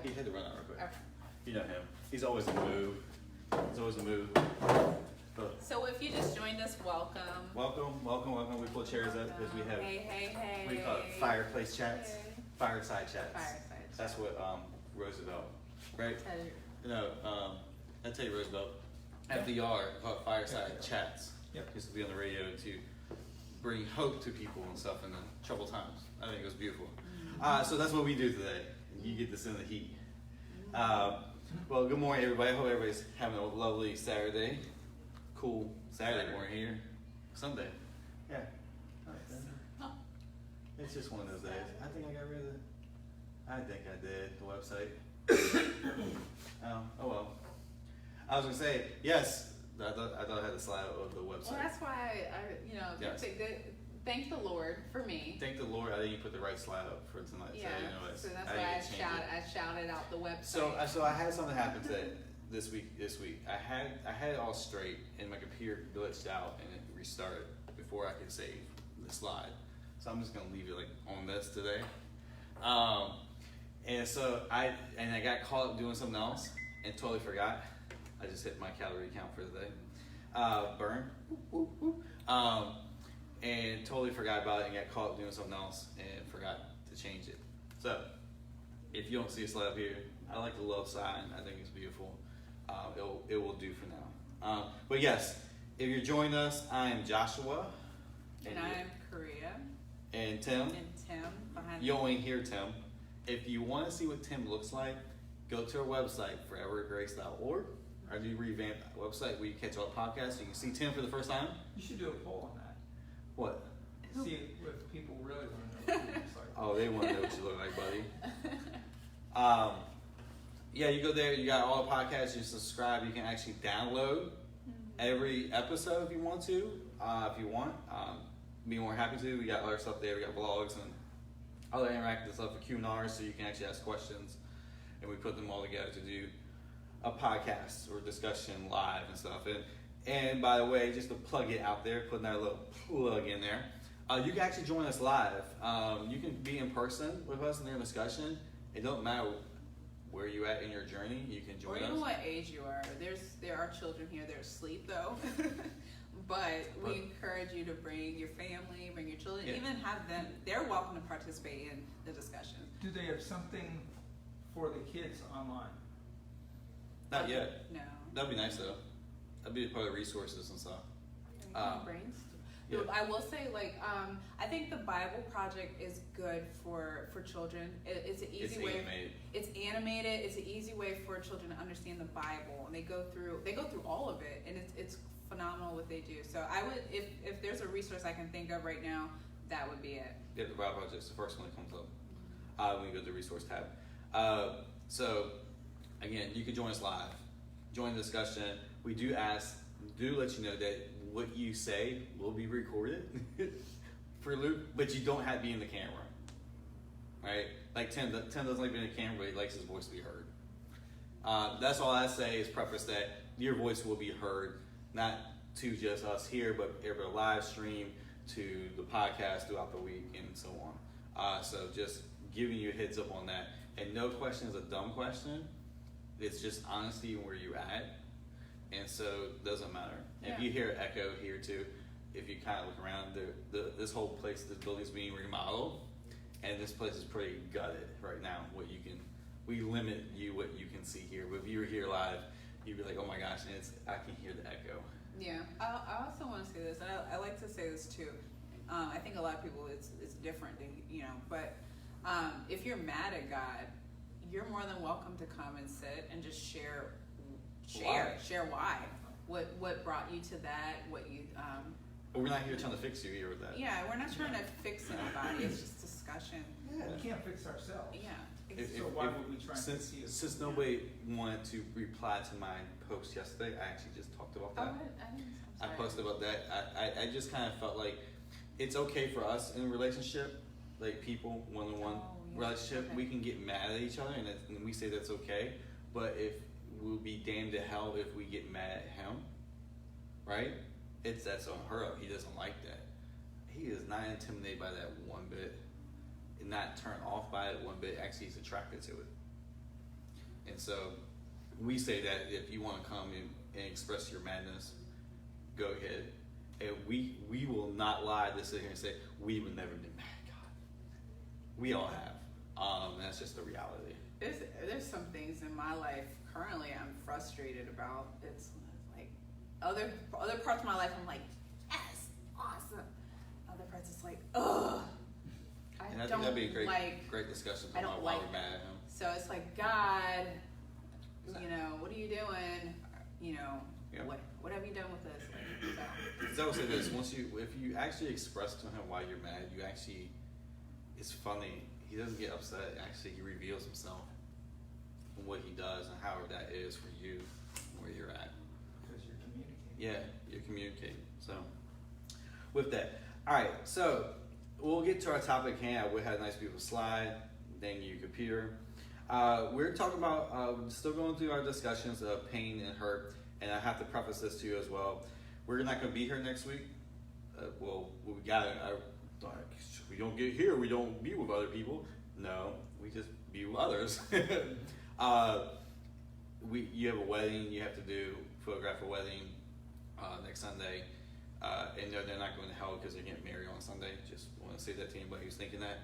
he had to run out real quick. Okay. You know him. He's always in the mood. So if you just joined us, welcome. Welcome. We pull chairs up because we have Hey. what do you call it? Fireplace chats, Hey. fireside chats. Fireside That's chat. what Roosevelt, right? Teddy. No, I tell you Roosevelt. FDR called fireside chats. Yep. Used to be on the radio to bring hope to people and stuff in the troubled times. I think it was beautiful. So that's what we do today. You get this in the heat. Well, good morning, everybody. I hope everybody's having a lovely Saturday. Cool Saturday morning here. Sunday. Yeah. It's just one of those days. I think I got rid of it. I think I did. The website. Oh well. I was gonna say yes. I thought I had a slide of the website. Well, that's why I Yes. thank the Lord for me. Thank the Lord I didn't put the right slide up for tonight. Yeah. So, So that's I why didn't change it. I shouted out the website. So I had something happen today. This week, I had it all straight, and my computer glitched out, and it restarted before I could save the slide. So I'm just gonna leave it like on this today. And so I got caught up doing something else and totally forgot. I just hit my calorie count for the day. Burn. And totally forgot about it and got caught up doing something else and forgot to change it. So if you don't see a slide up here, I like the love sign. I think it's beautiful. It will do for now. But yes, if you're joining us, I am Joshua. And I'm Korea. And Tim. And Tim behind You only hear Tim. If you want to see what Tim looks like, go to our website, forevergrace.org. Our new revamped website where you catch all the podcasts. You can see Tim for the first time. You should do a poll on that. What? See if people really want to know what it looks like. Oh, they want to know what you look like, buddy. Yeah, you go there. You got all the podcasts. You subscribe. You can actually download every episode if you want to. Be more happy to. We got other stuff there. We got vlogs and other interactive stuff for Q&Rs, so you can actually ask questions, and we put them all together to do a podcast or discussion live and stuff. And by the way, just to plug it out there, putting that little plug in there, you can actually join us live. You can be in person with us in their discussion. It don't matter where you at in your journey. You can join us. Or even what age you are. There are children here. They're asleep though. But we encourage you to bring your family, bring your children, even have them. They're welcome to participate in the discussion. Do they have something for the kids online? Not yet. No. That'd be nice though. That'd be part of the resources and stuff. No, I will say, I think the Bible Project is good for children. It's an easy way. Animated. It's animated. It's an easy way for children to understand the Bible, and they go through all of it, and it's phenomenal what they do. So I would, if there's a resource I can think of right now, that would be it. Yeah, the Bible Project's the first one that comes up when you go to the resource tab. So again, you can join us live, join the discussion. We do let you know that what you say will be recorded for Luke, but you don't have to be in the camera, right? Like Tim doesn't like being in the camera, but he likes his voice to be heard. That's all I say is preface that your voice will be heard, not to just us here, but every live stream, to the podcast throughout the week, and so on. So just giving you a heads up on that. And no question is a dumb question. It's just honesty and where you're at. And so it doesn't matter. Yeah. If you hear echo here too, if you kind of look around, this whole place, this building's being remodeled, and this place is pretty gutted right now. We limit what you can see here. But if you were here live, you'd be like, oh my gosh, and I can hear the echo. Yeah, I also want to say this. I like to say this too. I think a lot of people it's different, but if you're mad at God, you're more than welcome to come and sit and just share why. What brought you to that? What you But we're not here trying to fix you here with that. Yeah, we're not trying to fix anybody. It's just discussion. Yeah. We can't fix ourselves. Yeah. So why would we try and fix you? Since nobody wanted to reply to my post yesterday, I actually just talked about that. I posted about that. I just kind of felt like it's okay for us in a relationship, like people, one-on-one relationship, we can get mad at each other, and we say that's okay. But if we'll be damned to hell if we get mad at him, right? That's on her. He doesn't like that. He is not intimidated by that one bit, and not turned off by it one bit. Actually, he's attracted to it. so we say that if you want to come and express your madness, go ahead. And we will not lie to sit here and say we would never been mad at God. We all have. That's just the reality. There's some things in my life currently I'm frustrated about. It's like other parts of my life I'm like, yes, awesome. Other parts it's like, ugh. And I think that'd be a great discussion I don't about why like we're mad at him. So it's like, God, you know, what are you doing? You know, Yeah. what have you done with this? Like, So I would say this: if you actually express to him why you're mad, you actually, it's funny. He doesn't get upset. Actually, he reveals himself and what he does and how that is for you, where you're at. Because you're communicating. Yeah, you're communicating. So, with that, all right. So we'll get to our topic at hand. We had a nice beautiful slide. Thank you, computer. We're talking about still going through our discussions of pain and hurt, and I have to preface this to you as well. We're not going to be here next week. We got it. We don't get here. We don't be with other people. No, we just be with others. You have a wedding. You have to do photograph a wedding next Sunday, and no, they're not going to hell because they're getting married on Sunday. Just want to say that to anybody who's thinking that.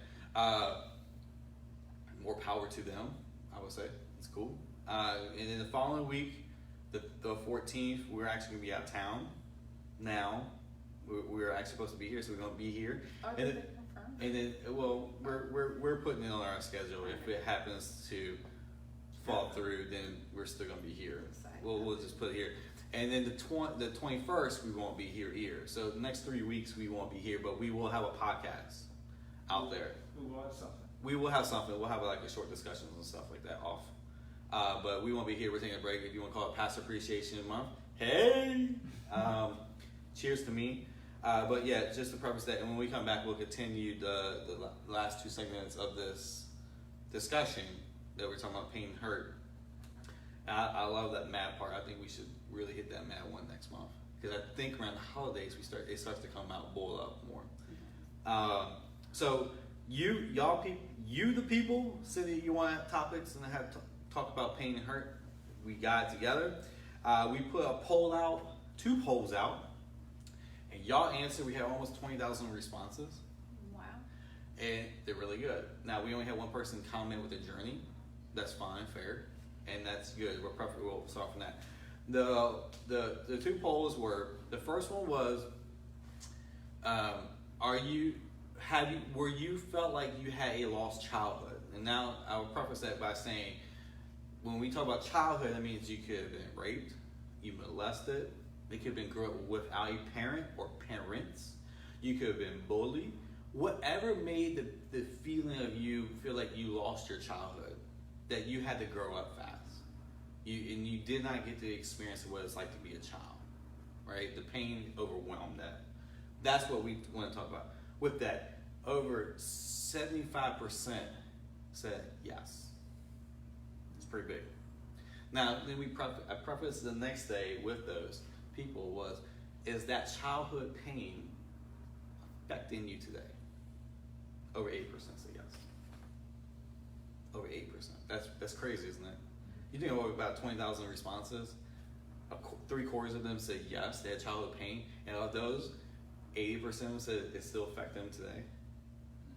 More power to them, I would say. It's cool. And then the following week, the 14th, we're actually going to be out of town. Now, we're actually supposed to be here, so we're going to be here. oh, And did then, they confirm? well, we're putting it on our schedule. If it happens to fall through, then we're still going to be here. We'll just put it here. And then the 21st, we won't be here either. So the next 3 weeks, we won't be here, but we will have a podcast out there. We will have something. We will have something. We'll have like a short discussions and stuff like that off. But we won't be here. We're taking a break. If you want to call it Pastor Appreciation Month, hey! Cheers to me. But yeah, just to preface that, and when we come back, we'll continue the last 2 segments of this discussion that we're talking about pain and hurt. I love that mad part. I think we should really hit that mad one next month. Because I think around the holidays, it starts to come out, boil up more. So you the people, say that you want to have topics and have talk about pain and hurt. We got it together. We put a poll out, 2 polls out, and y'all answered. We had almost 20,000 responses. Wow. And they're really good. Now we only had one person comment with a journey. That's fine, fair, and that's good. We'll start from that. The 2 polls were, the first one was, were you felt like you had a lost childhood? And now I will preface that by saying, when we talk about childhood, that means you could have been raped, you molested, you could have been grew up without a parent or parents, you could have been bullied, whatever made the feeling of you feel like you lost your childhood, that you had to grow up fast. You did not get to experience what it's like to be a child, right? The pain overwhelmed that. That's what we want to talk about. With that, over 75% said yes. It's pretty big. Now, then I prefaced the next day with those people was, is that childhood pain affecting you today? Over 8% say yes. Over 8%. That's crazy, isn't it? You think about 20,000 responses, 3/4 of them said yes, they had childhood pain, and of those, 80% said it still affects them today.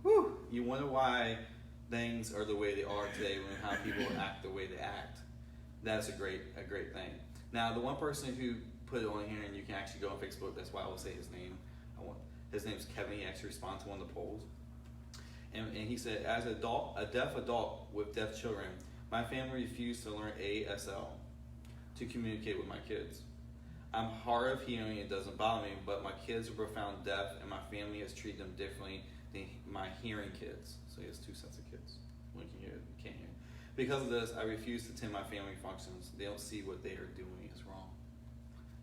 Whew! You wonder why things are the way they are today, when how people act the way they act. That's a great thing. Now, the one person who put it on here, and you can actually go on Facebook. That's why I will say his name. His name's Kevin. He actually responded to one of the polls, and he said, as a deaf adult with deaf children, my family refused to learn ASL to communicate with my kids. I'm hard of hearing, it doesn't bother me, but my kids are profound deaf, and my family has treated them differently than my hearing kids. So he has 2 sets of kids. One can hear, can't hear. Because of this, I refuse to attend my family functions. They don't see what they are doing is wrong.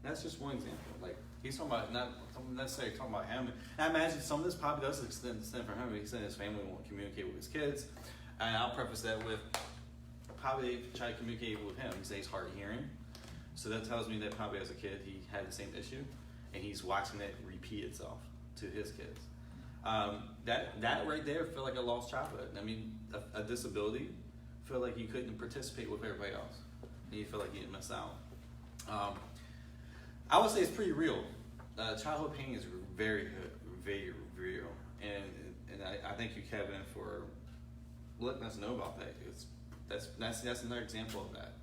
That's just one example. Like, he's talking about, not necessarily talking about him. And I imagine some of this probably does extend for him. He said his family won't communicate with his kids. And I'll preface that with, probably they try to communicate with him. He says he's hard of hearing. So that tells me that probably as a kid he had the same issue, and he's watching it repeat itself to his kids. That right there felt like a lost childhood. I mean, a disability feel like you couldn't participate with everybody else, and you feel like you didn't miss out. I would say it's pretty real. Childhood pain is very real, and I thank you, Kevin, for letting us know about that. That's another example of that.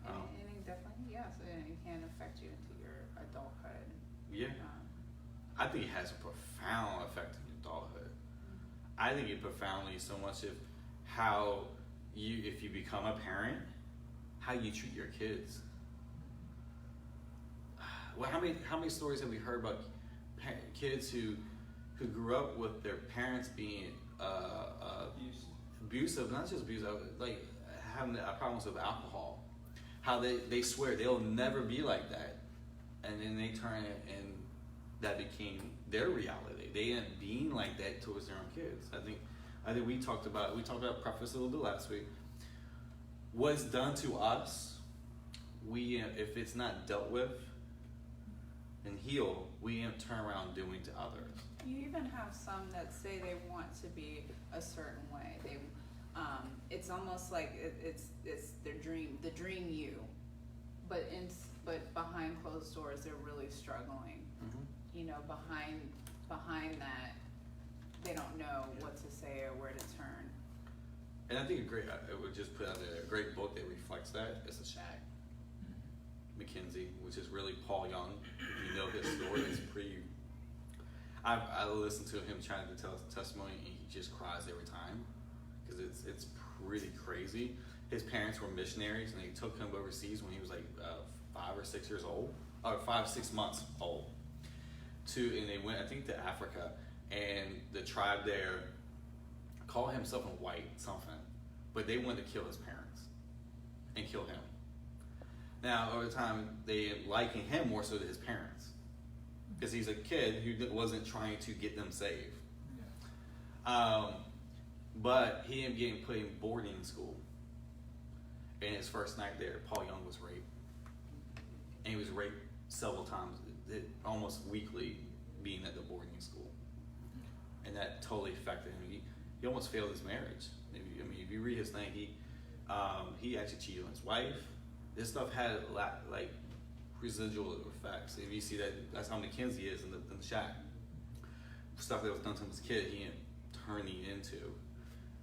And it definitely, yes, and it can affect you into your adulthood. Yeah, I think it has a profound effect on your adulthood. I think it profoundly so much if you become a parent, how you treat your kids. Well, how many stories have we heard about kids who grew up with their parents being abusive, not just abusive, like having problems with alcohol. How they swear they'll never be like that, and then they turn it, and that became their reality. They end up being like that towards their own kids. I think we talked about preface a little bit last week. What's done to us, if it's not dealt with and healed, we turn around doing to others. You even have some that say they want to be a certain way. It's almost like it's their dream, the dream you, but behind closed doors, they're really struggling. Mm-hmm. You know, behind that, they don't know what to say or where to turn. And I think it would just put out a great book that reflects that. It's The Shack. McKinsey, which is really Paul Young. If you know his story, it's pretty. I listened to him trying to tell his testimony, and he just cries every time because it's pretty crazy. His parents were missionaries, and they took him overseas when he was like 5 or 6 years old, or 5-6 months old. And they went, I think, to Africa, and the tribe there called him something white, something, but they wanted to kill his parents and kill him. Now, over time, they liking him more so than his parents, because he's a kid who wasn't trying to get them saved. Yeah. But he ended up getting put in boarding school. And his first night there, Paul Young was raped. And he was raped several times, almost weekly, being at the boarding school. And that totally affected him. He almost failed his marriage. If you read his thing, he actually cheated on his wife. This stuff had a lot, like, residual effects. If you see that, that's how McKinsey is in the Shack. Stuff that was done to him as a kid, he ended up turning into,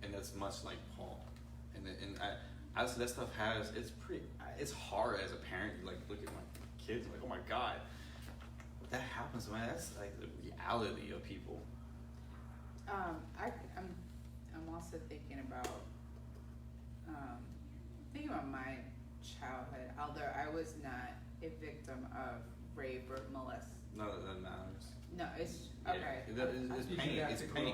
and that's much like Paul. And I said that stuff it's hard as a parent. You like look at my kids, like, oh my God, that happens, man. That's like the reality of people. I'm also thinking about my childhood, although I was not a victim of rape or molest. No, that matters. No, it's okay. Yeah, it's pain. It's pain.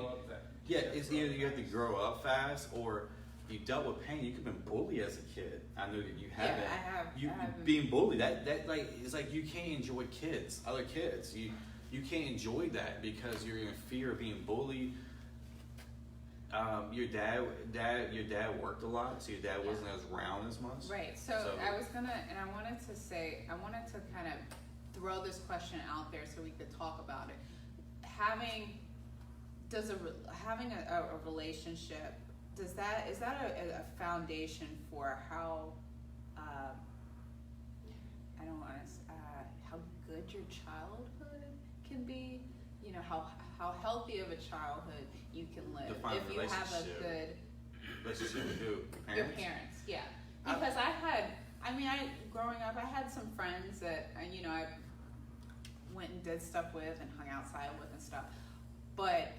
Yeah, it's either you have to grow up fast, or you dealt with pain. You could have been bullied as a kid. I know that you haven't. Yeah, I have. You being bullied. That like it's like you can't enjoy other kids. You can't enjoy that because you're in fear of being bullied. Your dad worked a lot, so your dad wasn't as round as much. Right. So I was gonna, and I wanted to kind of throw this question out there so we could talk about it. Having a relationship, is that a foundation for how how good your childhood can be? You know, how healthy of a childhood you can live if you have a good relationship with who? Your parents, yeah. Because growing up, I had some friends that I went and did stuff with and hung outside with and stuff. But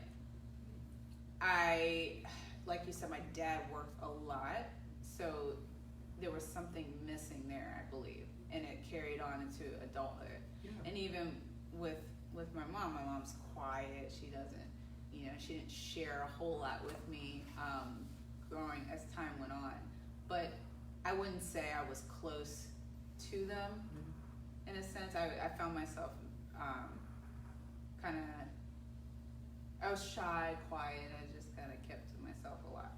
like you said, my dad worked a lot, so there was something missing there, I believe, and it carried on into adulthood. Yeah. And even with my mom's quiet. She doesn't, she didn't share a whole lot with me growing as time went on. But I wouldn't say I was close to them. Mm-hmm. In a sense, I found myself I was shy, quiet. I just kind of kept to myself a lot.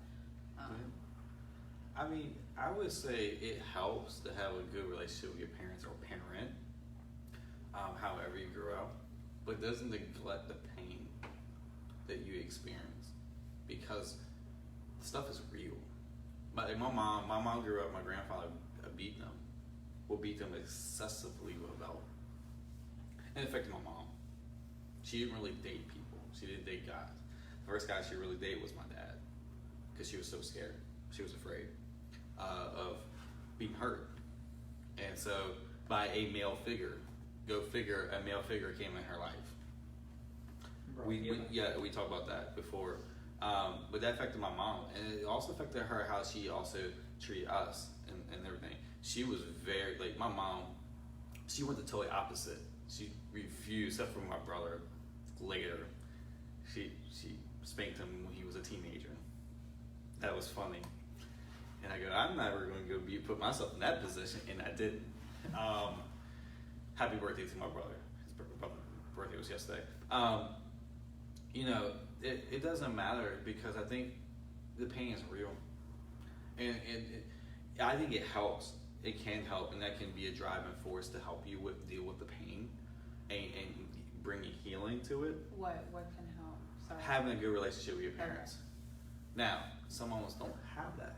I would say it helps to have a good relationship with your parents or parent, however you grew up, but doesn't neglect the pain that you experience, because stuff is real. But my mom grew up. My grandfather beat them. Will beat them excessively with a belt. And it affected my mom. She didn't really date people. She didn't date guys. The first guy she really dated was my dad, because she was so scared. She was afraid of being hurt. And so, by a male figure, go figure, a male figure came in her life. We talked about that before. But that affected my mom, and it also affected her how she also treated us and everything. She was very, like, my mom, she went the totally opposite. She refused, except for my brother later. She spanked him when he was a teenager. That was funny. And I go, I'm never going to go put myself in that position, and I didn't. Happy birthday to my brother. His birthday was yesterday. You know, it doesn't matter, because I think the pain is real. And I think it helps. It can help, and that can be a driving force to help you deal with the pain and bring healing to it. What can help? Sorry. Having a good relationship with your parents. Okay. Now, some almost don't have that.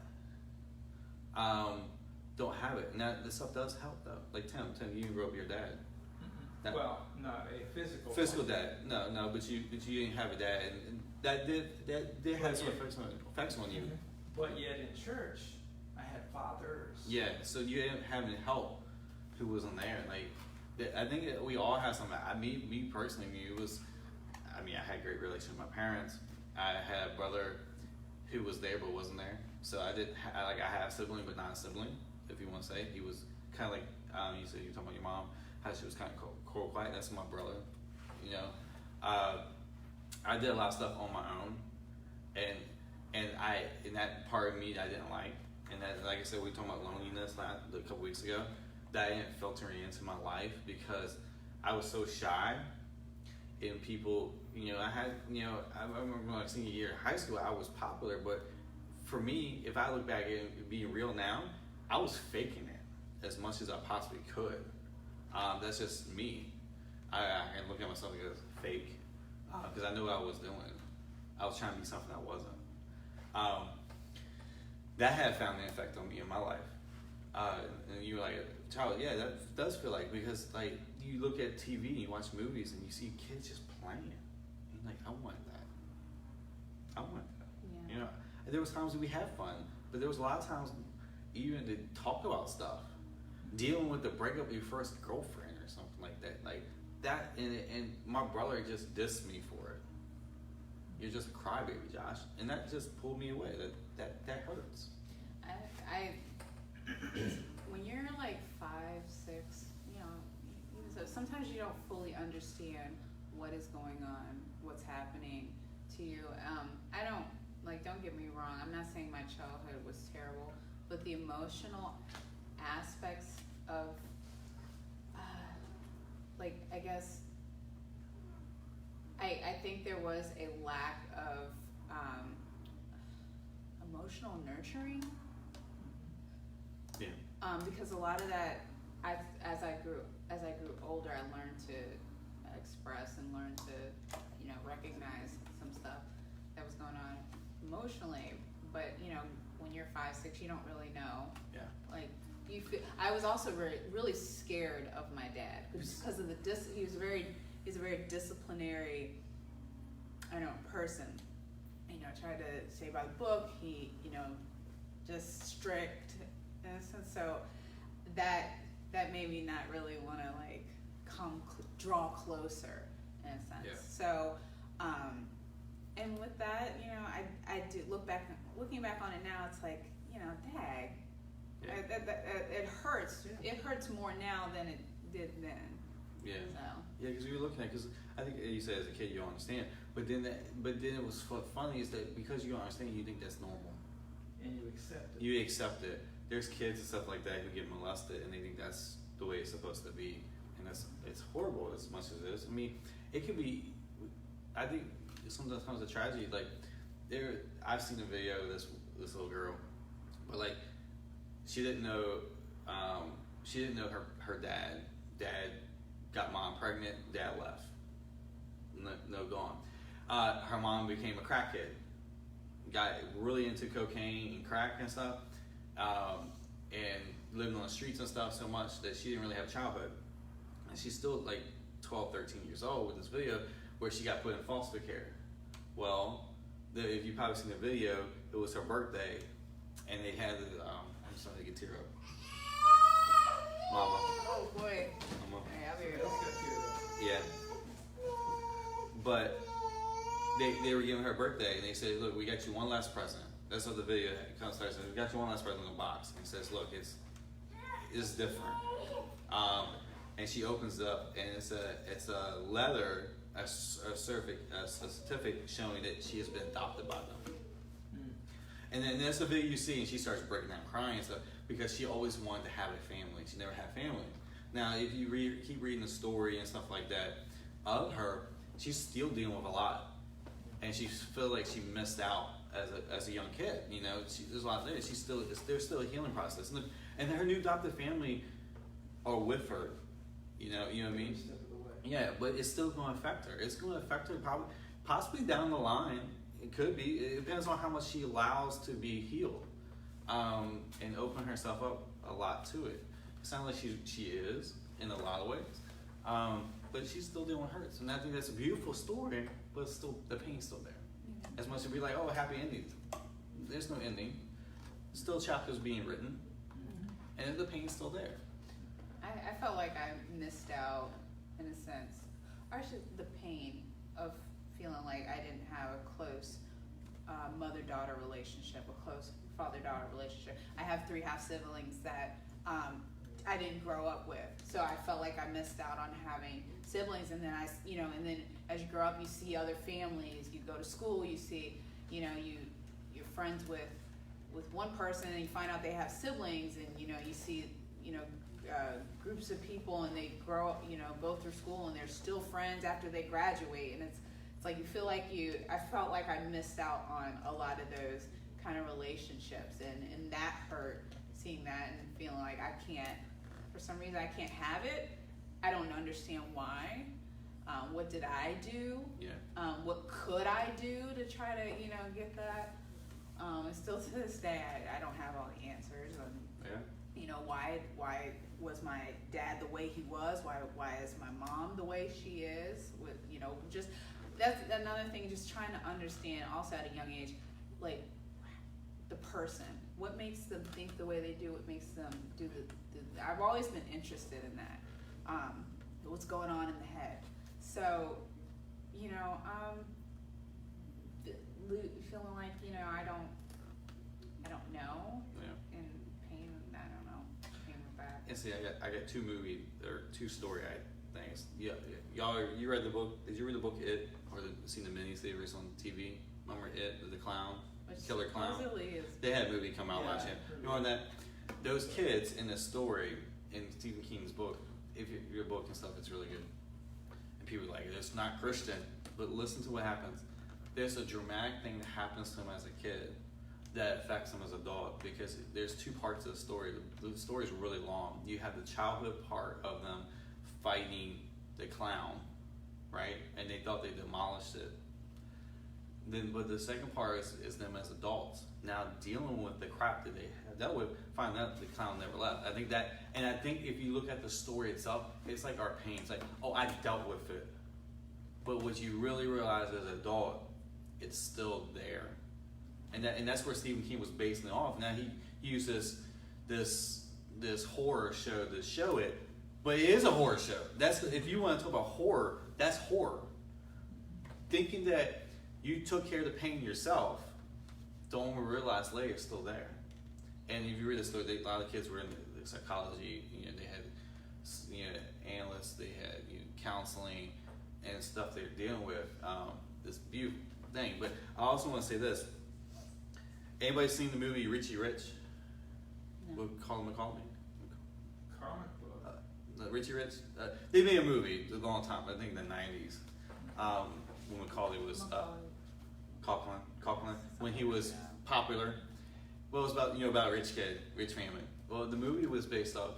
Don't have it. Now, this stuff does help, though. Like Tim, you grew up with your dad. Mm-hmm. Well, not a physical dad. No, but you didn't have a dad, and that did have some effects on you. Mm-hmm. But yet in church, I had fathers. Yeah, so you didn't have any help who wasn't there. Like, I think that we all have some. Me personally, I had a great relationship with my parents. I had a brother who was there but wasn't there. So I have a sibling but not a sibling, if you want to say. He was kind of like, you said you were talking about your mom, how she was kind of cold, quiet. That's my brother, you know. I did a lot of stuff on my own, and that part of me I didn't like. And that, like I said, we were talking about loneliness a couple weeks ago. That didn't filter into my life because I was so shy. And people, I remember when I was senior year of high school, I was popular, but for me, if I look back and being real now, I was faking it as much as I possibly could. That's just me. I can look at myself as fake because I knew what I was doing. I was trying to be something I wasn't. That had found an effect on me in my life. And you were like, child, yeah, that does feel like, because like you look at TV and you watch movies and you see kids just playing. And you're like, I want that. Yeah. There was times that we had fun, but there was a lot of times even to talk about stuff, dealing with the breakup of your first girlfriend or something like that. Like that, and my brother just dissed me for it. You're just a crybaby, Josh, and that just pulled me away. That hurts. When you're like 5, 6, so sometimes you don't fully understand what is going on, what's happening to you. Don't get me wrong, I'm not saying my childhood was terrible, but the emotional aspects of, I guess, I think there was a lack of emotional nurturing. Yeah. Because a lot of that, as I grew older, I learned to express and learn to, recognize some stuff that was going on emotionally. But when you're 5, 6, you don't really know. Yeah. Like I was also really scared of my dad because of he's a very disciplinary, person. Tried to stay by the book. He, just strict. And so that made me not really want to draw closer in a sense. Yeah. So, and with that, I do looking back on it now, it's like, dag, Yeah. it hurts. Yeah. It hurts more now than it did then. Yeah. So. Yeah, because you're looking at, because I think you said as a kid you don't understand, but then it was funny is that because you don't understand, you think that's normal. And you accept it. You accept it. There's kids and stuff like that who get molested and they think that's the way it's supposed to be, and it's horrible as much as it is. I mean, it could be. I think sometimes a tragedy. Like I've seen a video of this little girl, but like she didn't know her dad. Dad got mom pregnant. Dad left. No gone. Her mom became a crackhead. got really into cocaine and crack and stuff, and living on the streets and stuff so much that she didn't really have a childhood. And she's still like 12, 13 years old with this video where she got put in foster care. Well, if you've probably seen the video, it was her birthday, and they had the, I'm sorry to get tear up. Mama. Oh boy. Mama. Hey, I'll be right Let's back. get to Yeah. But they were giving her birthday, and they said, look, we got you one last present. That's what the video kind of starts. We got you one last present in the box. And he says, look, it's different. And she opens it up, and it's a letter, a certificate showing that she has been adopted by them. And then that's the video you see, and she starts breaking down, crying and stuff, because she always wanted to have a family. She never had family. Now, if you keep reading the story and stuff like that of her, she's still dealing with a lot, and she feels like she missed out as a young kid. You know, there's a lot there. There's still a healing process, and her new adopted family are with her. You know what I mean? Step of the way. Yeah, but it's still going to affect her. It's going to affect her possibly down the line. It could be. It depends on how much she allows to be healed, and open herself up a lot to it. It sounds like she is in a lot of ways, but she's still dealing with hurts, and I think that's a beautiful story. But still, the pain's still there. As much as we like, oh, happy ending. There's no ending. Still chapters being written, and the pain's still there. I felt like I missed out in a sense, or actually the pain of feeling like I didn't have a close mother-daughter relationship, a close father-daughter relationship. I have 3 half siblings that I didn't grow up with, so I felt like I missed out on having siblings. And then and then as you grow up, you see other families. You go to school, you see, you're friends with one person, and you find out they have siblings, and you see, groups of people, and they grow up, go through school, and they're still friends after they graduate, and it's like you feel like I felt like I missed out on a lot of those kind of relationships, and that hurt, seeing that and feeling like I can't, for some reason I can't have it. I don't understand why. What did I do? Yeah. What could I do to try to, get that? And still to this day, I don't have all the answers. Yeah. Why was my dad the way he was? Why is my mom the way she is? Just that's another thing. Just trying to understand, also at a young age, like the person. What makes them think the way they do? What makes them do the I've always been interested in that. What's going on in the head? So, feeling like I don't know. Yeah. And pain. I don't know. Pain with that. And see, I got 2 story things. Yeah, y'all, you read the book? Did you read the book It, or seen the miniseries on TV? Remember It, the clown, killer clown? Supposedly is. They had a movie come out last year. Yeah. You know that? Those kids in this story in Stephen King's book, if your book and stuff, it's really good. And people are like, it's not Christian, but listen to what happens. There's a dramatic thing that happens to him as a kid that affects him as an adult, because there's 2 parts of the story. The story is really long. You have the childhood part of them fighting the clown, right? And they thought they demolished it. But the second part is them as adults now dealing with the crap that they had dealt with. Find out the clown never left. I think if you look at the story itself, it's like our pain. It's like, oh, I dealt with it. But what you really realize as an adult, it's still there. And that's where Stephen King was basing it off. Now he uses this horror show to show it, but it is a horror show. That's, if you want to talk about horror, that's horror. Thinking that you took care of the pain yourself, don't realize later it's still there. And if you read the story, a lot of kids were in the psychology. They had analysts, they had counseling and stuff they're dealing with. This beautiful thing. But I also want to say this. Anybody seen the movie Richie Rich? No. With Colin McCallum? Comic book. Richie Rich? They made a movie a long time, I think in the 90s. When Macaulay was Coughlin, when he was popular. Well, it was about a rich kid, rich family. Well, the movie was based off.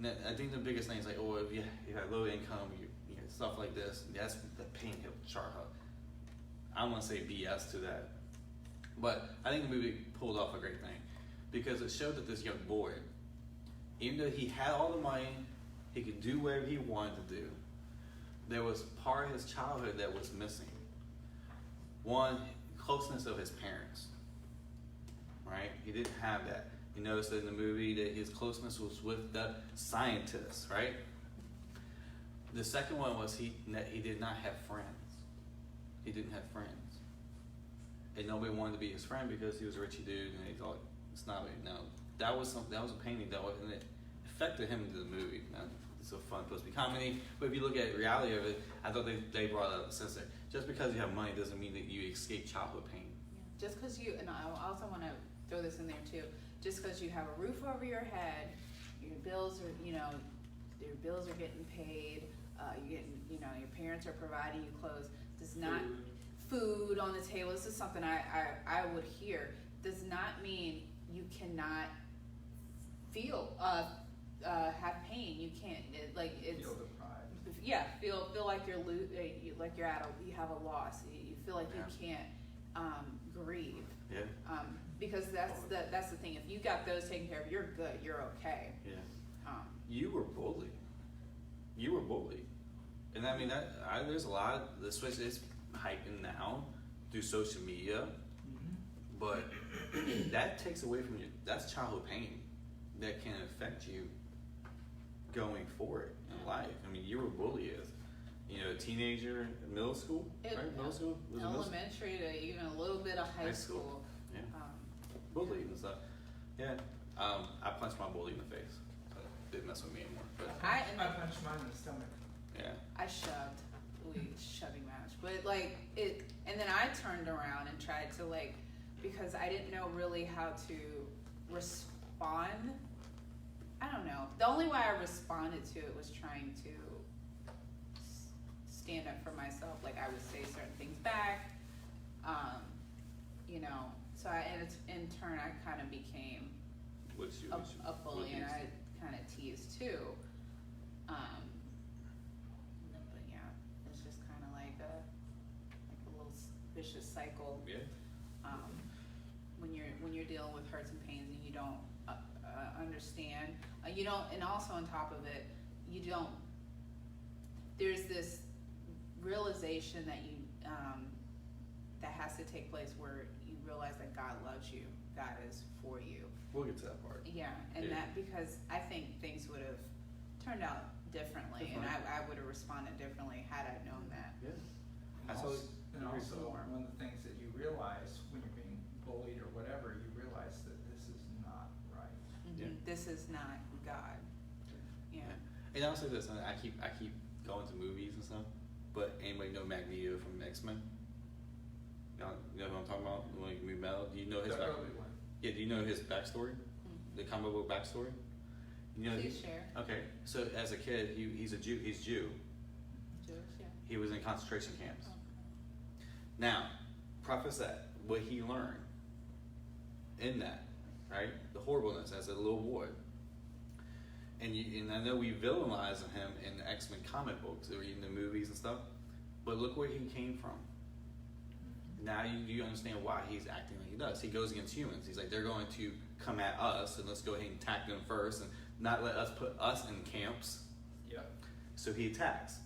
I think the biggest thing is like, oh, if you have low income, you stuff like this. That's the pain he'll chart up. I'm gonna say BS to that. But I think the movie pulled off a great thing because it showed that this young boy, even though he had all the money, he could do whatever he wanted to do, there was part of his childhood that was missing. One, closeness of his parents, right? He didn't have that. You notice that in the movie that his closeness was with the scientists, right? The second one was he did not have friends. He didn't have friends. And nobody wanted to be his friend because he was a richy dude and he thought it's not really, no. That was a painting and it affected him into the movie. Now, it's so fun, supposed to be comedy, but if you look at the reality of it, I thought they brought up a sense that just because you have money doesn't mean that you escape childhood pain. Yeah. Just because you, and I also want to throw this in there too, just because you have a roof over your head, your bills are, your bills are getting paid, you're getting, your parents are providing you clothes, does not, food on the table, this is something I would hear, does not mean you cannot feel, have pain. You can't, it's, Feel the pride. yeah, feel like you have a loss. You feel like you can't grieve. Yeah. Because that's the thing. If you got those taken care of, you're good. You're okay. Yeah. You were bullied. And I mean there's a lot of the switch is hyping now through social media, but that takes away from you. That's childhood pain that can affect you going forward in life. I mean, you were bullied as a teenager in middle school, right? Middle school, was it elementary to even a little bit of high school. Yeah. Bullied and stuff. Yeah. I punched my bully in the face. So it didn't mess with me anymore. But I punched mine in the stomach. yeah. I shoved. Shoving match, but and then I turned around and tried to because I didn't know really how to respond. I don't know. The only way I responded to it was trying to stand up for myself. Like I would say certain things back, So in turn, I kind of became a bully, and I kind of teased too. But yeah, it's just kind of like a little vicious cycle. Yeah. When you're dealing with hurts and pains and you don't understand, you don't, and also on top of it, you don't. There's this realization that that has to take place where you realize that God loves you, God is for you. We'll get to that part. Yeah, and that because I think things would have turned out differently, and I would have responded differently had I known that. Yeah. And also one of the things that you realize when you're being bullied or whatever, you realize that this is not right. Mm-hmm. Yeah. This is not God. Yeah. And I'll say this: I keep going to movies and stuff. But anybody know Magneto from X-Men? You know who I'm talking about? When we Metal? Do you know his backstory? Yeah. Do you know his backstory? Mm-hmm. The comic book backstory? Please share. Okay. So as a kid, he's a Jew. He's Jew. Jewish, yeah. He was in concentration camps. Okay. Now, preface that what he learned in that, right? The horribleness as a little boy. And I know we villainize him in the X-Men comic books or even the movies and stuff, but look where he came from. Now you understand why he's acting like he does. He goes against humans. He's like, they're going to come at us, and let's go ahead and attack them first and not let us put us in camps. Yep. So he attacks.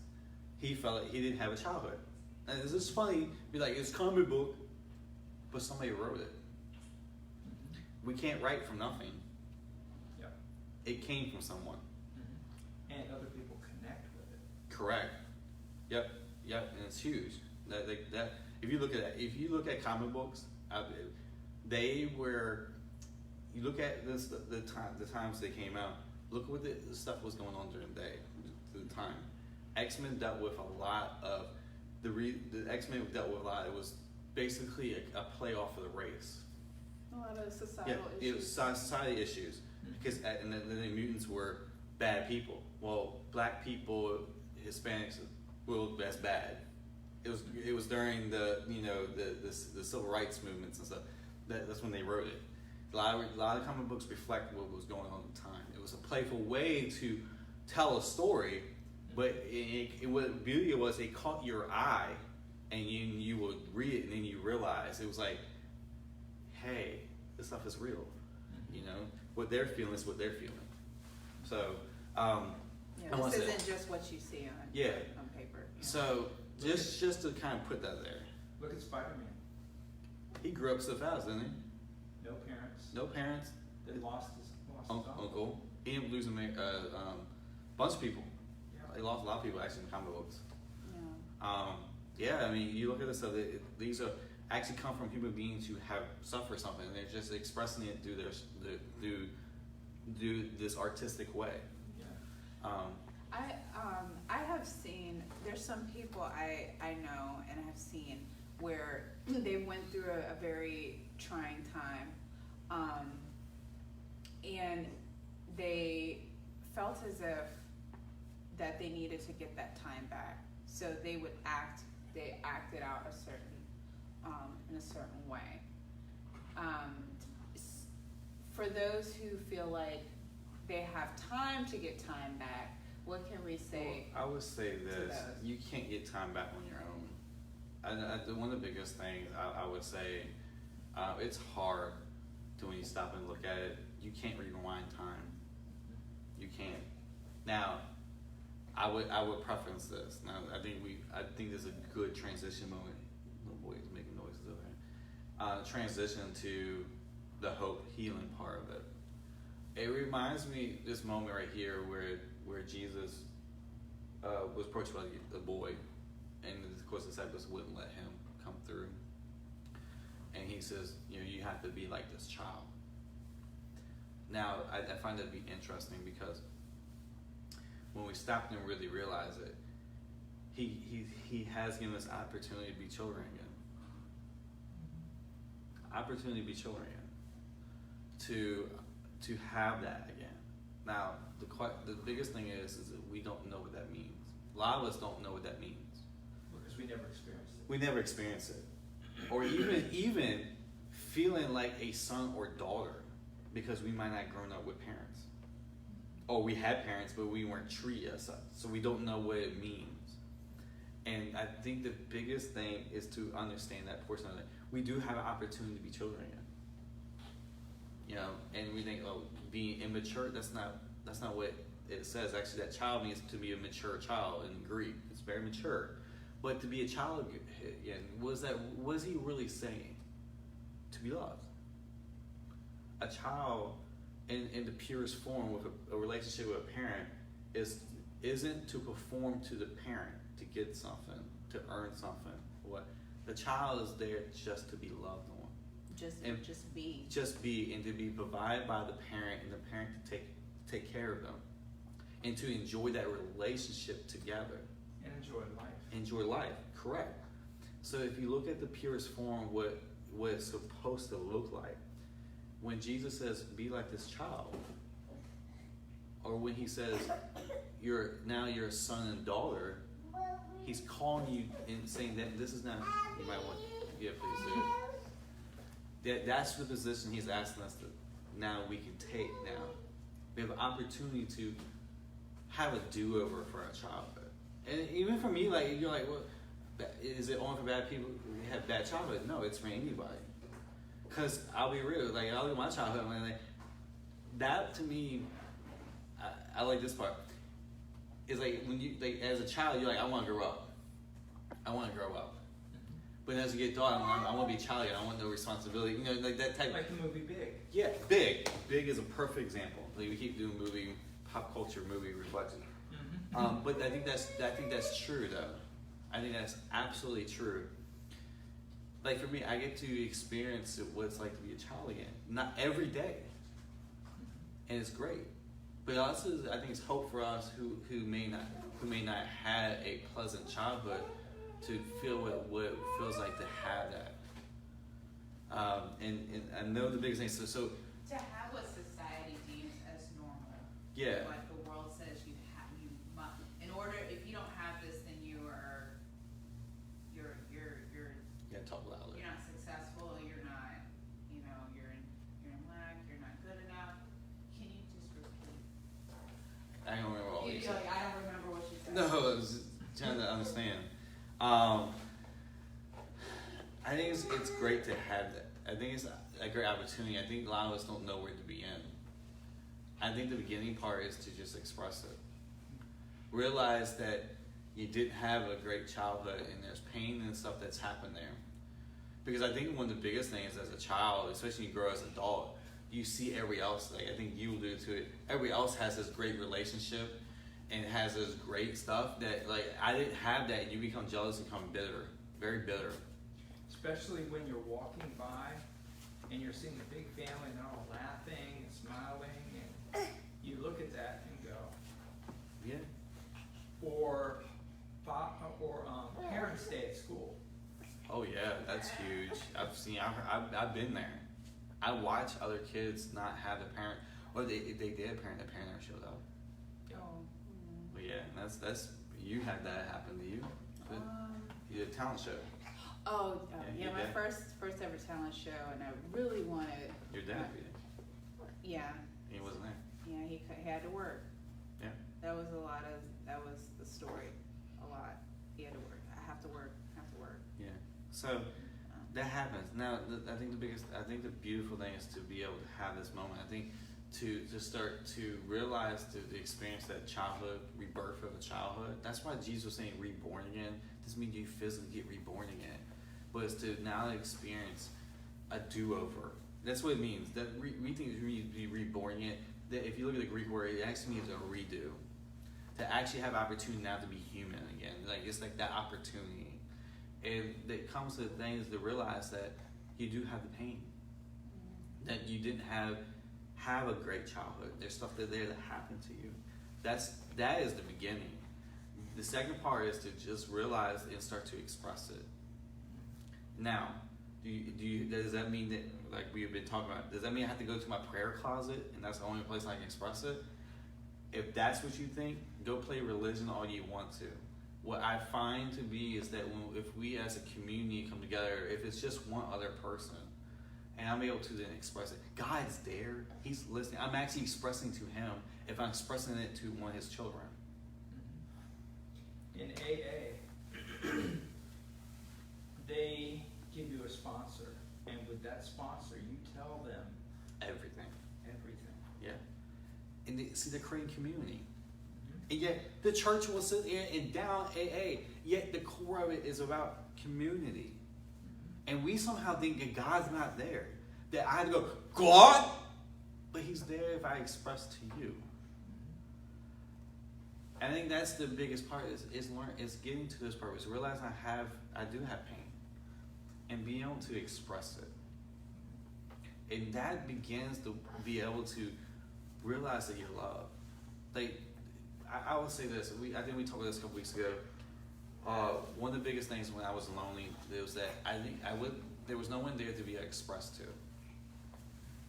He felt like he didn't have a childhood. And this is funny, be like, it's a comic book, but somebody wrote it. We can't write from nothing. Yep. It came from someone. And other people connect with it. Correct. Yep. And it's huge. That if you look at comic books, they were. You look at this the times they came out. Look what the stuff was going on during the time. X-Men dealt with a lot of the X-Men dealt with a lot. It was basically a play off of the race. A lot of societal issues. It was society issues because and then the mutants were bad people. Well, black people, Hispanics, well, that's bad. It was during the civil rights movements and stuff. That's when they wrote it. A lot of comic books reflect what was going on at the time. It was a playful way to tell a story, but what beauty was, it caught your eye, and you would read it, and then you realize it was like hey, this stuff is real. You know, what they're feeling is what they're feeling. So, this isn't just what you see on paper. So just to kind of put that there. Look at Spider-Man. He grew up so fast, didn't he? No parents. They lost his uncle. He ended up losing a bunch of people. He lost a lot of people actually in comic books. I mean, you look at this stuff. These are actually come from human beings who have suffered something, and they're just expressing it through this artistic way. I have seen, there's some people I know and have seen where they went through a very trying time, and they felt as if that they needed to get that time back. So they acted out in a certain way. For those who feel like they have time to get time back, what can we say? Well, I would say this: you can't get time back on your own. One of the biggest things I would say, it's hard to when you stop and look at it. You can't rewind time. You can't. Now, I would preference this. Now, I think this is a good transition moment. Little boy is making noises over here. Transition to the hope healing part of it. It reminds me this moment right here where Jesus was approached by the boy, and of course the disciples wouldn't let him come through. And he says, you have to be like this child. Now, I find that to be interesting because when we stop and really realize it, he has given us opportunity to be children again. Opportunity to be children again. To have that again. Now, the biggest thing is that we don't know what that means. A lot of us don't know what that means. Because we never experienced it. We never experienced it. Or even feeling like a son or daughter because we might not have grown up with parents. Or we had parents, but we weren't treated as such. So we don't know what it means. And I think the biggest thing is to understand that portion of it. We do have an opportunity to be children again. And we think, being immature, that's not what it says. Actually, that child means to be a mature child in Greek. It's very mature. But to be a child, was he really saying? To be loved. A child in the purest form with a relationship with a parent isn't to perform to the parent to get something, to earn something. What the child is there just to be loved on. Just be, and to be provided by the parent, and the parent to take care of them, and to enjoy that relationship together. And Enjoy life, correct. So if you look at the purest form, what it's supposed to look like, when Jesus says, "Be like this child," or when he says, "You're a son and daughter," he's calling you and saying that this is not. You might want, please do. That's the position he's asking us to now we can take now. We have an opportunity to have a do-over for our childhood. And even for me, like, you're like, well, is it only for bad people who have bad childhood? No, it's for anybody. Because I'll be real, like, I look at my childhood, and like, that to me, I like this part. It's like, when you, like, as a child, you're like, I want to grow up. But as you get older, I want to be a child. I want no responsibility. Like that type. Like the movie Big. Yeah, Big. Big is a perfect example. Like we keep doing pop culture movie reflection. Mm-hmm. But I think that's true though. I think that's absolutely true. Like for me, I get to experience what it's like to be a child again. Not every day, and it's great. But also, I think it's hope for us who may not have a pleasant childhood, to feel what it feels like to have that. And I know the biggest thing, so to have what society deems as normal. Yeah. Like the world says you must, in order, if you don't have this, then you're talk louder. You're not successful, you're not, you're in lack, you're not good enough. Can you just repeat? I don't remember all these. Like, I don't remember what you said. No, I was trying to understand. I think it's great to have that. I think a great opportunity. I think a lot of us don't know where to begin. I think the beginning part is to just express it. Realize that you didn't have a great childhood and there's pain and stuff that's happened there. Because I think one of the biggest things as a child, especially when you grow as an adult, you see everybody else, like I think you alluded to it, everybody else has this great relationship and has this great stuff that, like, I didn't have that, and you become jealous and become bitter, very bitter. Especially when you're walking by and you're seeing the big family and they're all laughing and smiling, and you look at that and go, Yeah. or Parents' Day at school. Oh yeah, that's huge. I've been there. I watch other kids not have a parent, or they did a parent, the parent never showed up. Oh. But yeah, and that's you had that happen to you. You did a talent show. Oh, Yeah, my your dad. first ever talent show, and I really wanted. Your dad beat it. Yeah. He wasn't there. Yeah, he had to work. Yeah. That was the story. A lot. He had to work. I have to work. Yeah. So that happens. Now, I think the beautiful thing is to be able to have this moment. I think to start to realize to experience that childhood, rebirth of a childhood. That's why Jesus was saying reborn again. Doesn't mean you physically get reborn again, but it's to now experience a do-over. That's what it means. That we think it means to be reborn again. That if you look at the Greek word, it actually means a redo. To actually have opportunity now to be human again. Like it's like that opportunity. And that comes to things to realize that you do have the pain. That you didn't have a great childhood. There's stuff that happened to you. That is the beginning. The second part is to just realize and start to express it. Now, does that mean that, like we've been talking about, does that mean I have to go to my prayer closet and that's the only place I can express it? If that's what you think, go play religion all you want to. What I find to be is that if we as a community come together, if it's just one other person, and I'm able to then express it, God's there, He's listening. I'm actually expressing to Him if I'm expressing it to one of His children. In AA, they give you a sponsor, and with that sponsor, you tell them Everything. Yeah. And they're creating community. And yet the church will sit there and down AA, yet the core of it is about community. And we somehow think that God's not there. That I have to go, God, but He's there if I express to you. I think that's the biggest part is getting to this part, is realizing I do have pain. And being able to express it. And that begins to be able to realize that you're loved. Like, I will say this. I think we talked about this a couple weeks ago. One of the biggest things when I was lonely was that there was no one there to be expressed to,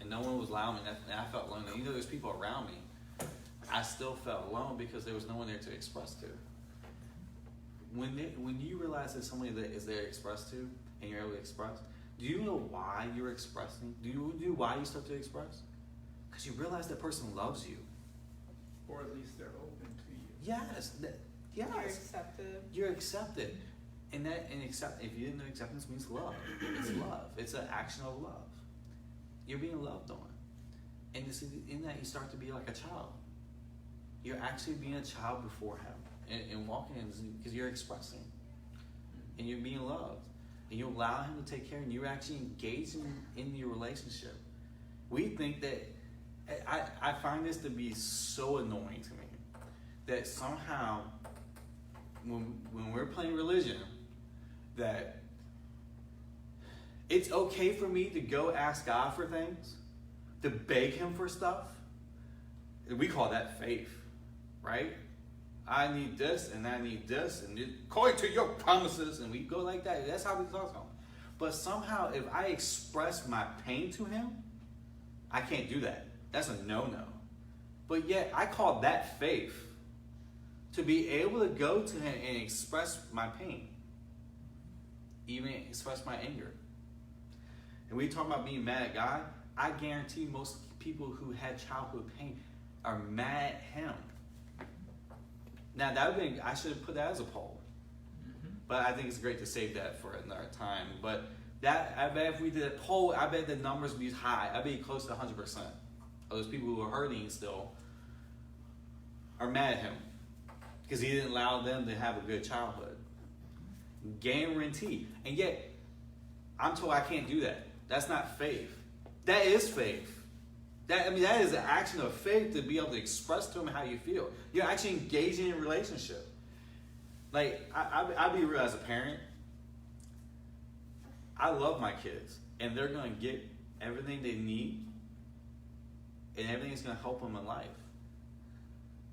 and no one was allowing me. And I felt lonely. You know, there's people around me. I still felt alone because there was no one there to express to. When you realize there's somebody that is there to express to, and you're able to express, do you know why you're expressing? Do you know why you start to express? Because you realize that person loves you. or at least they're open to you. Yes. Yes. You're accepted. You're accepted. And if you didn't know, acceptance means love. It's love. It's an action of love. You're being loved on. And in that you start to be like a child. You're actually being a child before Him and walking in because you're expressing. And you're being loved. And you allow Him to take care of you. You're actually engaging in your relationship. We think that, I find this to be so annoying to me, that somehow when we're playing religion, that it's okay for me to go ask God for things, to beg Him for stuff. We call that faith, right? I need this and I need this, and according to your promises, and we go like that. That's how we talk to Him. But somehow, if I express my pain to Him, I can't do that. That's a no-no. But yet, I call that faith, to be able to go to Him and express my pain, even express my anger. And we talk about being mad at God. I guarantee most people who had childhood pain are mad at Him. Now, I should have put that as a poll. But I think it's great to save that for another time. But I bet if we did a poll, I bet the numbers would be high. I bet close to 100% of those people who are hurting still are mad at him because he didn't allow them to have a good childhood. Guaranteed. And yet, I'm told I can't do that. That's not faith. That is faith. That is an action of faith to be able to express to him how you feel. You're actually engaging in a relationship. Like, I'll be real as a parent. I love my kids, and they're going to get everything they need, and everything's going to help them in life.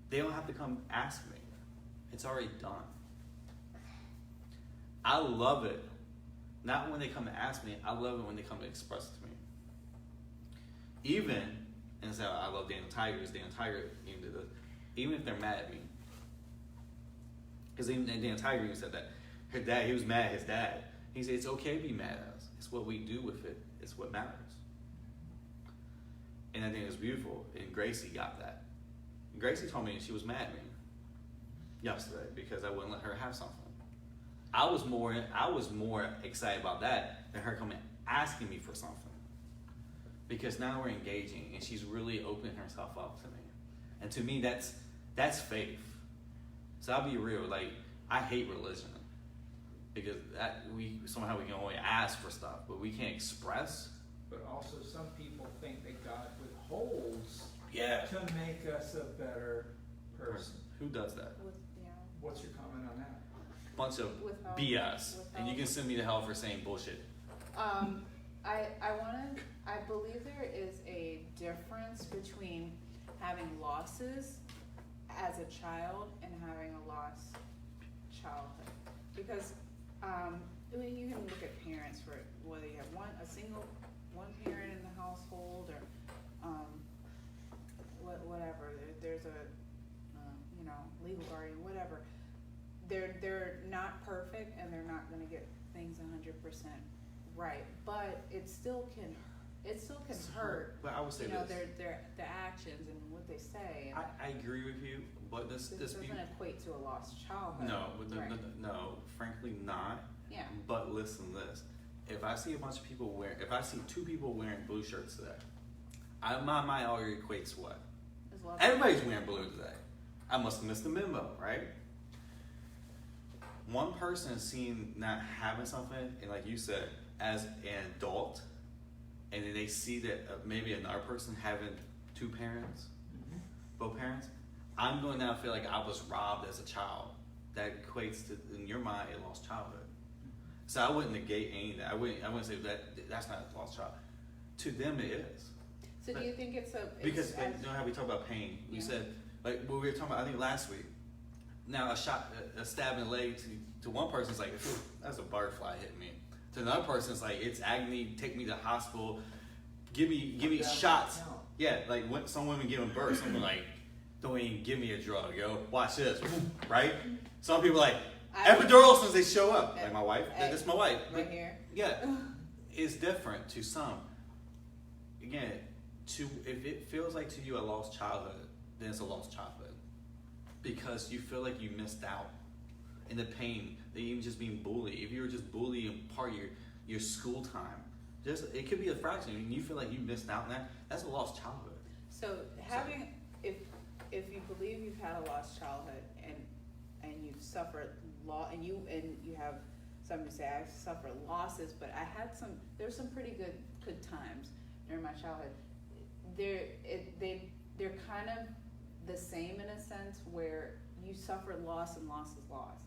They don't have to come ask me. It's already done. I love it. Not when they come to ask me. I love it when they come to express it to me. Even, and so I love Daniel Tiger's. Daniel Tiger even did this. Even if they're mad at me. Because even Daniel Tiger even said that. Her dad, he was mad at his dad. He said, it's okay to be mad at us. It's what we do with it. It's what matters. And I think it was beautiful. And Gracie got that. And Gracie told me she was mad at me yesterday because I wouldn't let her have something. I was more excited about that than her coming asking me for something. Because now we're engaging and she's really opening herself up to me. And to me, that's faith. So I'll be real, like, I hate religion. Because somehow we can only ask for stuff, but we can't express. But also some people think that God withholds Yeah. to make us a better person. Who does that? What's your comment on that? Bunch of Withheld. BS. And you can send me to hell for saying bullshit. I believe there is a difference between having losses as a child and having a lost childhood. Because you can look at parents for whether you have one parent in the household or whatever. There's a legal guardian, whatever. They're not perfect and they're not going to get things 100% right, but it still can hurt. But I would say their actions and what they say. And I agree with you, but this doesn't equate to a lost childhood. No, right. no, frankly not. Yeah. But listen to this. If I see two people wearing blue shirts today, my mind already equates what? Everybody's wearing blue today. I must have missed the memo, right? One person seen not having something, and like you said, as an adult, and then they see that maybe another person having two parents, both parents, I'm going to now feel like I was robbed as a child. That equates to, in your mind, a lost childhood. So I wouldn't negate any of that. I wouldn't say that's not a lost child. To them, it is. So do you think it's because you know how we talk about pain? We said, like what we were talking about, I think last week. Now a stab in the leg to one person is like, that's a butterfly hitting me. To another person, it's like, it's agony. Take me to the hospital. Give me shots. Yeah, like when some women giving birth, someone like, don't even give me a drug, yo. Watch this, right? Some people like epidural since they show up. Like my wife, that's my wife. Right here. Yeah, it's different to some. Again, if it feels like to you a lost childhood, then it's a lost childhood because you feel like you missed out in the pain. That even just being bullied. If you were just bullying part of your school time, it could be a fraction. and you feel like you missed out on that. That's a lost childhood. So if you believe you've had a lost childhood and you've suffered and you have somebody say I've suffered losses, but there's some pretty good times during my childhood. They're kind of the same in a sense where you suffered loss and loss is loss.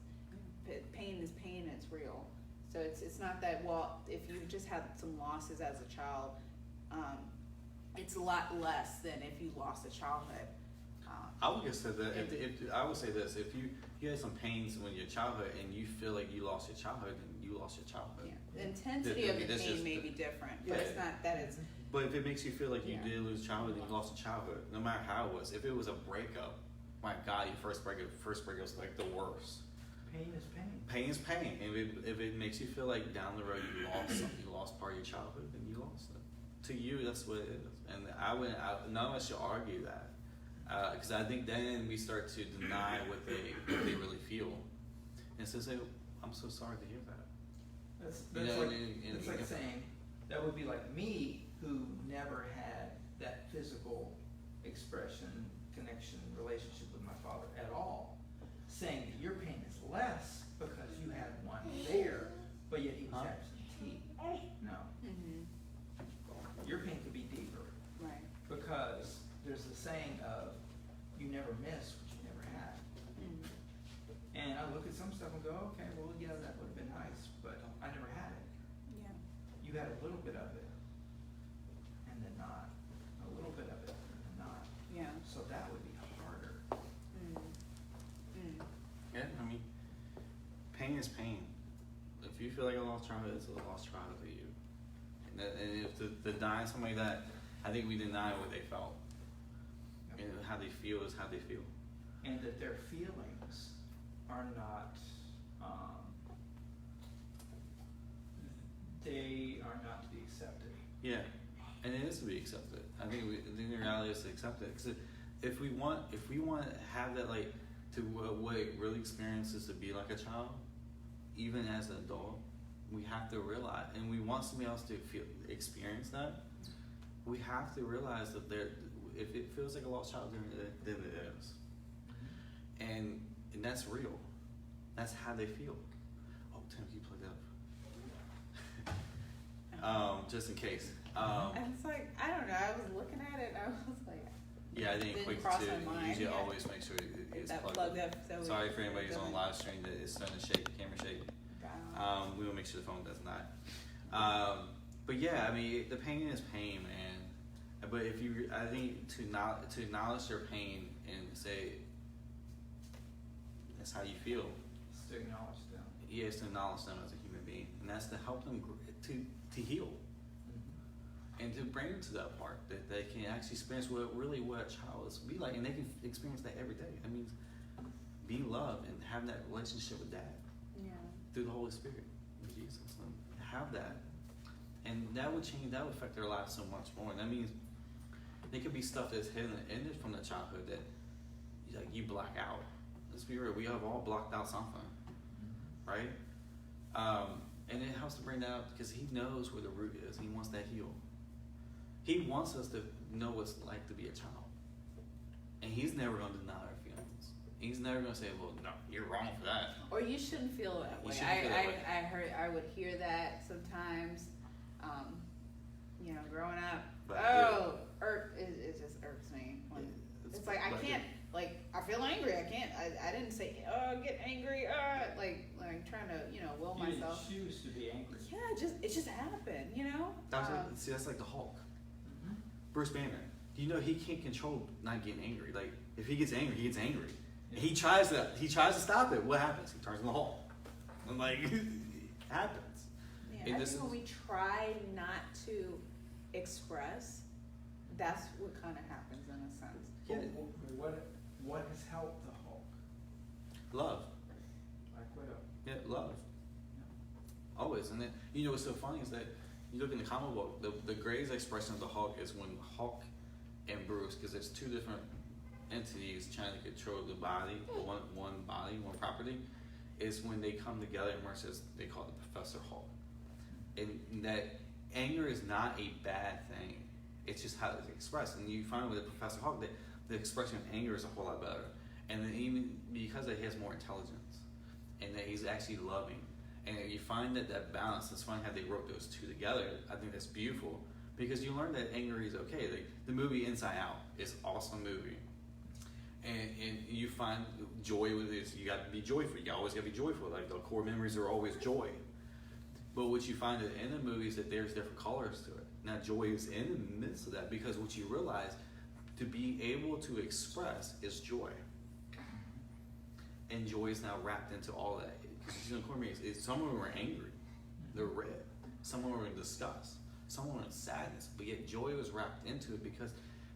Pain is pain, it's real. So it's not that, well, if you've just had some losses as a child, it's a lot less than if you lost a childhood. I would just say that I would say this: if you had some pains when your childhood and you feel like you lost your childhood, then you lost your childhood. Yeah. The intensity of the pain may be different, but it's not that it's. But if it makes you feel like you did lose childhood and you lost a childhood, no matter how it was, if it was a breakup, my God, your first breakup was like the worst. Pain is pain. Pain is pain, and if it makes you feel like down the road you lost something, you lost part of your childhood, then you lost it. To you, that's what it is, and none of us should argue that, because I think then we start to deny what they really feel, and so say, I'm so sorry to hear that. That's You know, like, and that's like saying, that would be like me, who never had that physical expression, connection, relationship with my father at all, saying that your pain is less because you had one there, but yet he was absentee. No. Your pain could be deeper. Right. Because there's the saying of, you never miss what you never had. And I look at some stuff and go, okay, well, yeah, that would have been nice, but I never had it. Yeah. You had a little bit of it, and then not. A little bit of it, and then not. Yeah. So that would be harder. Yeah, I mean, pain is pain. If you feel like a lost childhood, it's a lost childhood to you. And if to deny somebody that, I think we deny what they felt. And how they feel is how they feel. And that their feelings are not, they are not to be accepted. Yeah, and it is to be accepted. I think the reality is to accept it. Because if we want to have that, like, to what it really experiences to be like a child, even as an adult, we have to realize, and we want somebody else to experience that. We have to realize that if it feels like a lost child, then it is, and that's real. That's how they feel. Oh, Tim, can you plug that up? Just in case. And it's like, I don't know, I was looking at it, I was like, Yeah, I didn't quick cross to my mind. usually Yeah. always make sure it's that plugged plugged up. up. So Sorry for anybody who's on live stream that it's starting to shake, the camera shake. We will make sure the phone does not. But yeah, I mean, the pain is pain, man. But if you, I think to acknowledge your pain and say that's how you feel. It's to acknowledge them. Yeah, it's to acknowledge them as a human being, and that's to help them to heal. And to bring them to that part that they can actually experience what a child is be like, and they can experience that every day. That means being loved and having that relationship with Dad through the Holy Spirit, with Jesus, and have that, and that would change. That would affect their lives so much more. And that means there could be stuff that's hidden from the childhood that like you black out. Let's be real. We have all blocked out something, right? And it helps to bring that out because He knows where the root is. He wants that healed. He wants us to know what it's like to be a child. And He's never going to deny our feelings. He's never going to say, well, no, you're wrong for that. Or you shouldn't feel that way. I would hear that sometimes, growing up. But, It just irks me. Yeah, it's like, I can't, like, I feel angry. I can't, I didn't say, get angry, like trying to, will myself. You didn't choose to be angry. Yeah, it just happened, That's like the Hulk. Bruce Banner. Do you know he can't control not getting angry? Like, if he gets angry, he gets angry. Yeah. He tries to stop it. What happens? He turns into the Hulk. And like, it happens. Yeah, I think when we try not to express, that's what kind of happens in a sense. Yeah. What has helped the Hulk? Love. Like what? Yeah, love. Yeah. Always. And then, what's so funny is that you look in the comic book, the greatest expression of the Hulk is when Hulk and Bruce, because there's two different entities trying to control the body, one body, one property, is when they come together and versus they call it the Professor Hulk. And that anger is not a bad thing. It's just how it's expressed. And you find with the Professor Hulk that the expression of anger is a whole lot better. And then even because he has more intelligence and that he's actually loving. And you find that balance, it's funny how they wrote those two together. I think that's beautiful because you learn that anger is okay. The movie Inside Out is an awesome movie. And you find joy with this, you got to be joyful. You always got to be joyful. Like the core memories are always joy. But what you find in the movie is that there's different colors to it. Now joy is in the midst of that because what you realize to be able to express is joy. And joy is now wrapped into all that. Some of them are angry, they're red. Some of them are in disgust. Some of them are in sadness. But yet joy was wrapped into it because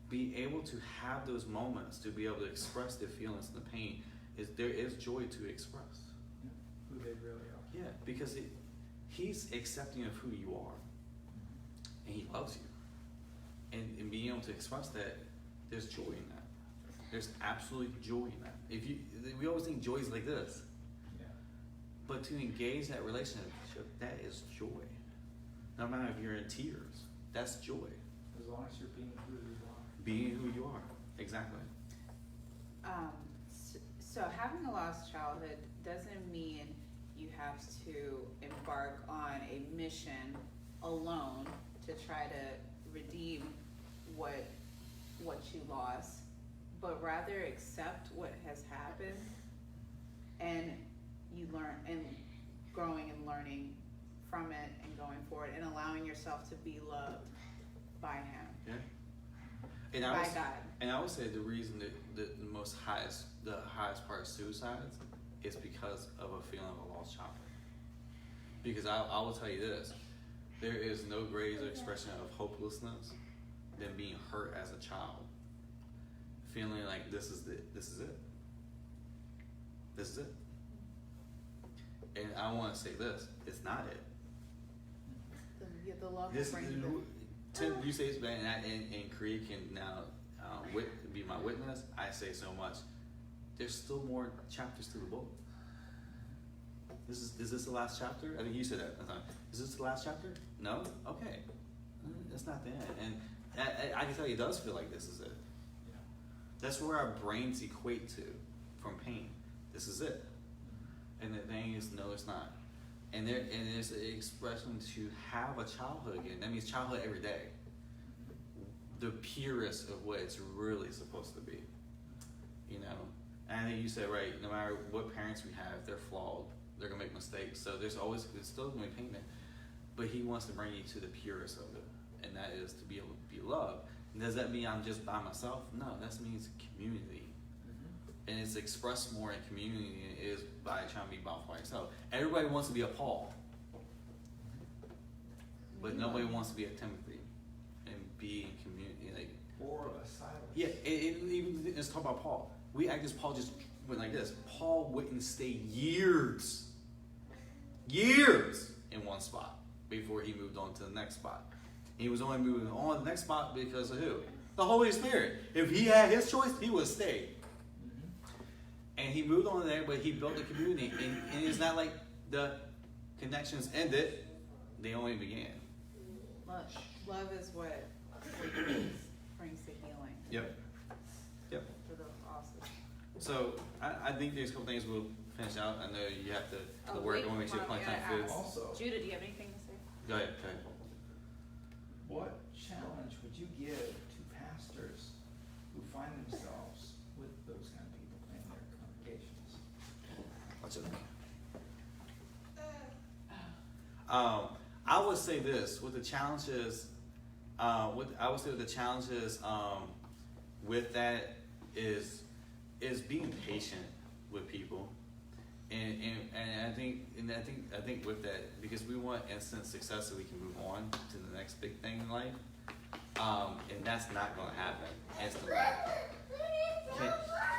being able to have those moments to be able to express their feelings and the pain there is joy to express. Yeah. Who they really are. Yeah, because He's accepting of who you are, and He loves you. And being able to express that, there's joy in that. There's absolute joy in that. We always think joy is like this. But to engage that relationship, that is joy. No matter if you're in tears, that's joy. As long as you're being who you are. Being who you are, exactly. So having a lost childhood doesn't mean you have to embark on a mission alone to try to redeem what you lost, but rather accept what has happened, and you learn and growing and learning from it and going forward and allowing yourself to be loved by him. Yeah. And by God. And I would say the reason that the highest part of suicides is because of a feeling of a lost child. Because I will tell you this, there is no greater expression of hopelessness than being hurt as a child. Feeling like this is it. This is it. And I want to say this, it's not it. The love This, brings Tim, you say it's bad, and Korea can now be my witness. I say so much. There's still more chapters to the book. Is this the last chapter? I think you said that. Is this the last chapter? No? Okay. That's not the end. And I can tell you, it does feel like this is it. Yeah. That's where our brains equate to from pain. This is it. And the thing is, no, it's not. And there's an expression to have a childhood again. That means childhood every day. The purest of what it's really supposed to be. You know? And I think you said right, no matter what parents we have, they're flawed. They're gonna make mistakes. So it's still gonna be pain there. But he wants to bring you to the purest of it. And that is to be able to be loved. And does that mean I'm just by myself? No, that means community. And it's expressed more in community than it is by trying to be by yourself. Everybody wants to be a Paul, but nobody wants to be a Timothy and be in community. Like, Or a Silas. yeah, even let's talk about Paul. We act as Paul just went like this. Paul wouldn't stay years in one spot before he moved on to the next spot. He was only moving on to the next spot because of who? The Holy Spirit. If he had his choice, he would stay. And he moved on there, but he built a community. And it's not like the connections ended. They only began. Love is what brings the healing. Yep. For the losses. So I think there's a couple things we'll finish out. I know you have to work on make sure plenty time food. Also, Judah, do you have anything to say? Go ahead. what challenge would you give to pastors who find themselves with those kind of people in their congregations? What's it? I would say this with the challenges. With that is being patient with people, and I think with that, because we want instant success so we can move on to the next big thing in life, and that's not going to happen instantly.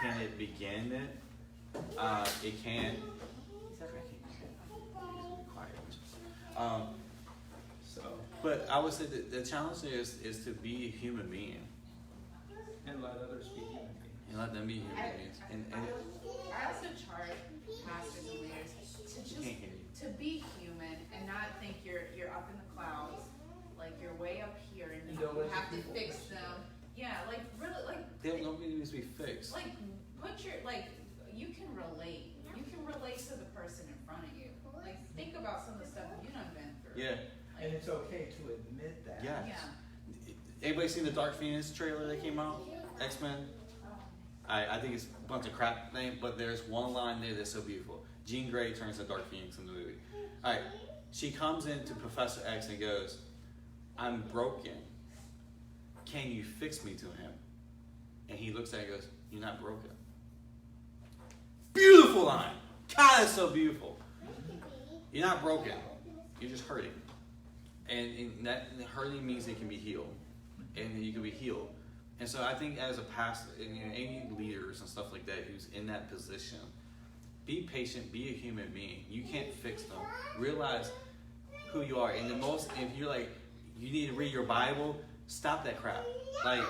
Can it begin it? It can. But I would say that the challenge is to be a human being. And let others be human beings. And let them be human beings. I also charge pastors and leaders to be human and not think you're up in the clouds, like you're way up here and you have to fix them. Yeah, like really, like nobody needs to be fixed. Like you can relate. You can relate to the person in front of you. Like think about some of the stuff you done been through. Yeah. And it's okay to admit that. Yes. Yeah. Anybody seen the Dark Phoenix trailer that came out? X-Men? I think it's a bunch of crap name, but there's one line there that's so beautiful. Jean Grey turns to Dark Phoenix in the movie. Alright, she comes into Professor X and goes, I'm broken. Can you fix me to him? And he looks at her and goes, you're not broken. Beautiful line! God, it's so beautiful. You're not broken. You're just hurting. And that hurting means it can be healed. And you can be healed. And so I think as a pastor, and any leaders and stuff like that who's in that position, be patient, be a human being. You can't fix them. Realize who you are. And if you're like, you need to read your Bible, stop that crap. Like,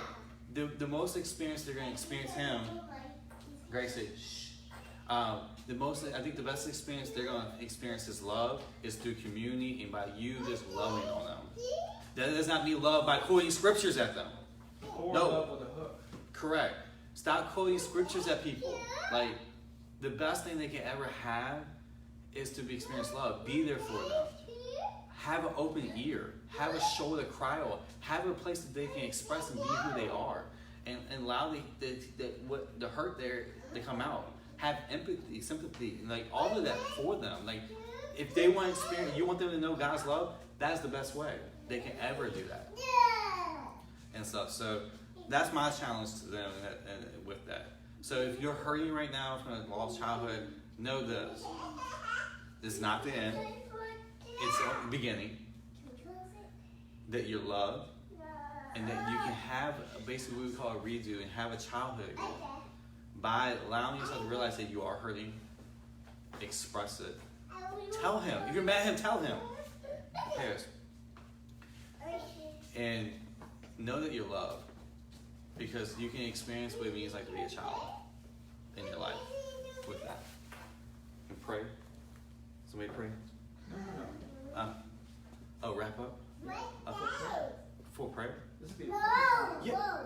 the most experience they're going to experience him, Grace said, shh. I think the best experience they're going to experience His love is through community and by you just loving on them. That does not mean love by quoting scriptures at them. Or No. love with a hook. Correct. Stop quoting scriptures at people. Like, the best thing they can ever have is to be experience love. Be there for them. Have an open ear. Have a shoulder to cry on. Have a place that they can express and be who they are. And allow the hurt there to come out. Have empathy, sympathy, and like all of that for them. Like, if they want to experience, you want them to know God's love, that's the best way they can ever do that. And stuff. So that's my challenge to them and with that. So if you're hurting right now from a lost childhood, know this. This is not the end. It's the beginning. That you're loved. And that you can have basically what we call a redo and have a childhood again. By allowing yourself to realize that you are hurting, express it. Tell Him. If you're mad at Him, tell Him. Who cares? And know that you're loved. Because you can experience what it means like to be a child in your life with that. And pray. Somebody pray? No. Wrap up? For prayer? This would be Yeah.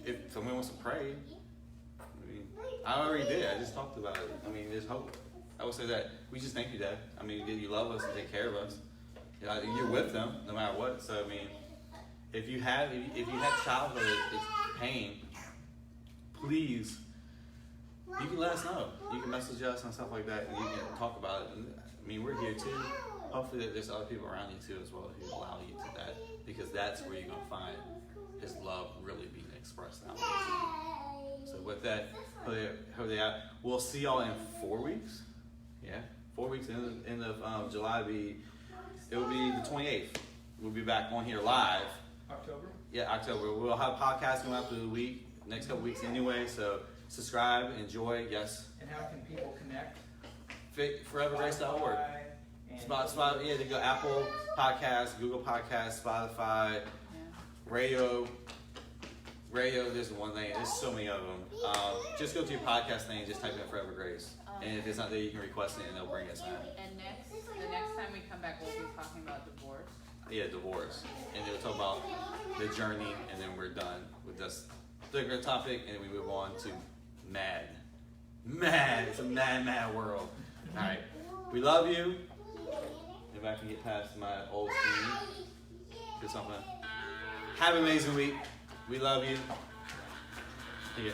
If someone wants to pray, I already did. I just talked about it. I mean, there's hope. I would say that we just thank you, Dad. I mean, you love us and take care of us. You're with them no matter what. So I mean, if you have childhood pain, please, you can let us know. You can message us and stuff like that, and you can talk about it. And, I mean, we're here too. Hopefully, there's other people around you too as well who allow you to that, because that's where you're gonna find His love really being expressed out. So with that, hopefully, we'll see y'all in 4 weeks. Yeah, 4 weeks. End of July. It will be the 28th. We'll be back on here live. October? Yeah, October. We'll have podcasts going out through the week, next couple weeks anyway. So subscribe, enjoy. Yes. And how can people connect? Forevergrace.org. Spotify. Yeah, they go Apple Podcasts, Google Podcasts, Spotify, Radio. There's one thing. There's so many of them. Just go to your podcast thing and just type in Forever Grace. And if it's not there, you can request it and they'll bring us in. And the next time we come back, we'll be talking about divorce. Yeah, divorce. And they'll talk about the journey, and then we're done with this particular topic, and then we move on to mad. It's a mad world. All right. We love you. If I can get past my old screen. Do something. Have an amazing week. We love you. See ya.